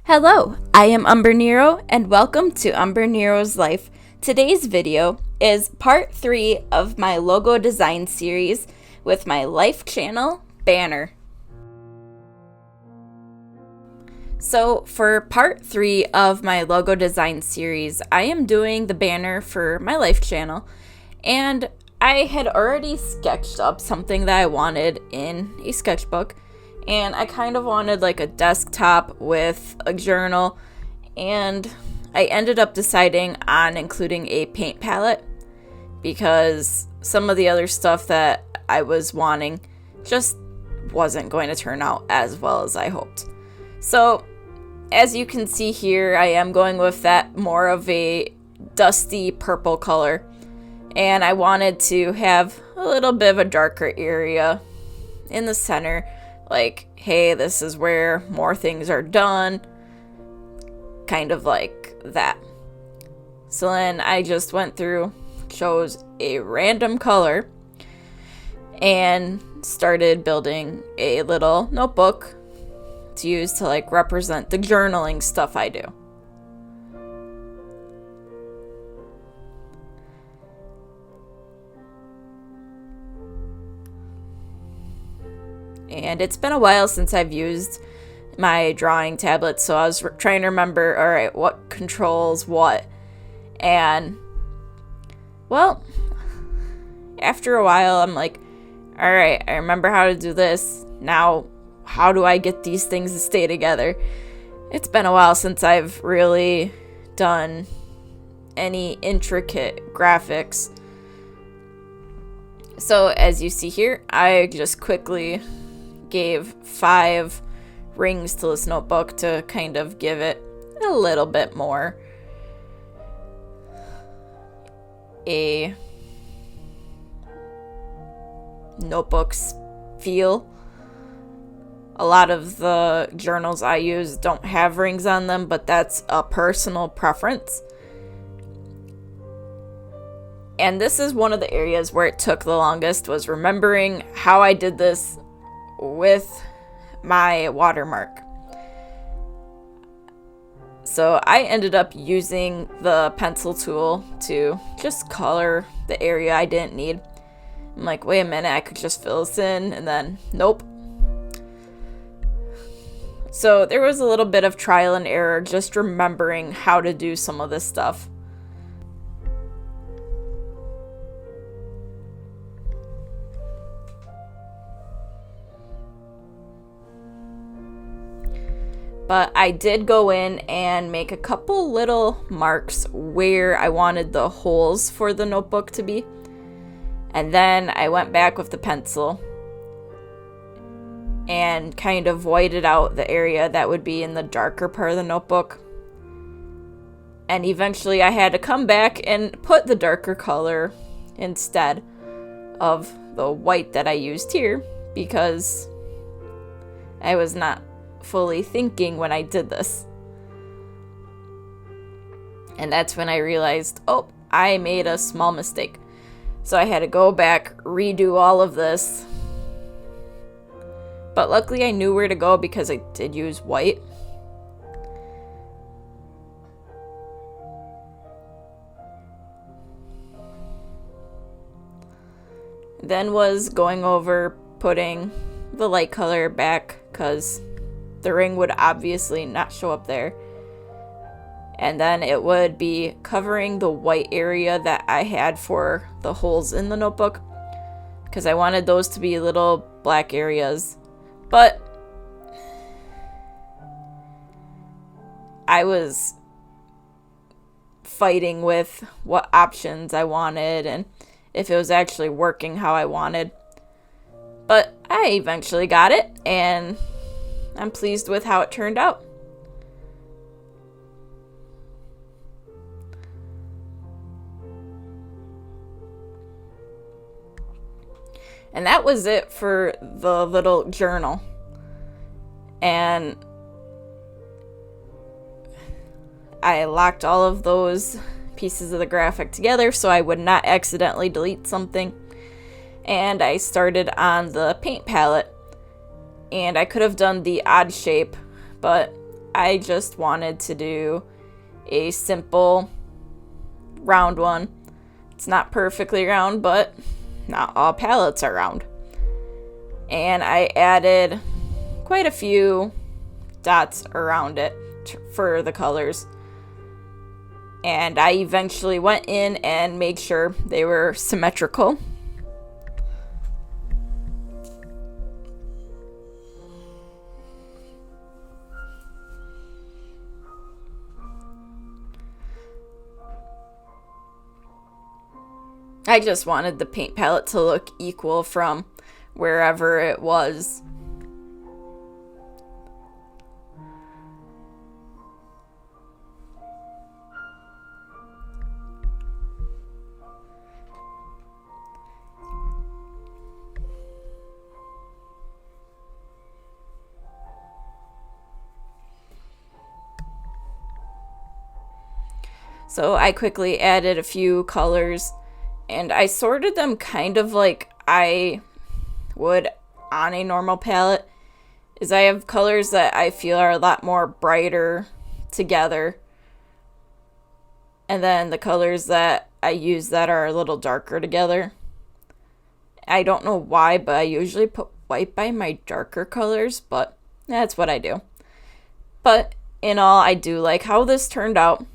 Hello, I am Umbrenero and welcome to Umbrenero's Life. Today's video is part 3 of my logo design series with my Life channel banner. So for part 3 of my logo design series, I am doing the banner for my Life channel, and I had already sketched up something that I wanted in a sketchbook. And I kind of wanted like a desktop with a journal, and I ended up deciding on including a paint palette because some of the other stuff that I was wanting just wasn't going to turn out as well as I hoped. So as you can see here, I am going with that more of a dusty purple color, and I wanted to have a little bit of a darker area in the center. Like, hey, this is where more things are done. Kind of like that. So then I just went through, chose a random color, and started building a little notebook to use to like represent the journaling stuff I do. And it's been a while since I've used my drawing tablet, so I was trying to remember, all right, what controls what. And, well, after a while, I'm like, all right, I remember how to do this. Now, how do I get these things to stay together? It's been a while since I've really done any intricate graphics. So, as you see here, I just quickly gave 5 rings to this notebook to kind of give it a little bit more a notebook's feel. A lot of the journals I use don't have rings on them, but that's a personal preference. And this is one of the areas where it took the longest, was remembering how I did this with my watermark. So I ended up using the pencil tool to just color the area I didn't need. I'm like, wait a minute, I could just fill this in, and then nope. So there was a little bit of trial and error just remembering how to do some of this stuff. But I did go in and make a couple little marks where I wanted the holes for the notebook to be. And then I went back with the pencil and kind of whited out the area that would be in the darker part of the notebook. And eventually I had to come back and put the darker color instead of the white that I used here, because I was not fully thinking when I did this. And that's when I realized, oh, I made a small mistake. So I had to go back, redo all of this. But luckily I knew where to go because I did use white. Then was going over putting the light color back, because the ring would obviously not show up there. And then it would be covering the white area that I had for the holes in the notebook, because I wanted those to be little black areas. But I was fighting with what options I wanted and if it was actually working how I wanted. But I eventually got it, and I'm pleased with how it turned out. And that was it for the little journal. And I locked all of those pieces of the graphic together so I would not accidentally delete something. And I started on the paint palette. And I could have done the odd shape, but I just wanted to do a simple round one. It's not perfectly round, but not all palettes are round. And I added quite a few dots around it for the colors. And I eventually went in and made sure they were symmetrical. I just wanted the paint palette to look equal from wherever it was. So I quickly added a few colors, and I sorted them kind of like I would on a normal palette. Is I have colors that I feel are a lot more brighter together, and then the colors that I use that are a little darker together. I don't know why, but I usually put white by my darker colors, but that's what I do. But in all, I do like how this turned out,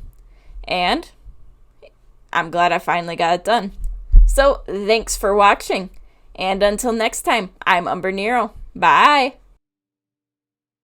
and I'm glad I finally got it done. So thanks for watching, and until next time, I'm Umbrenero. Bye!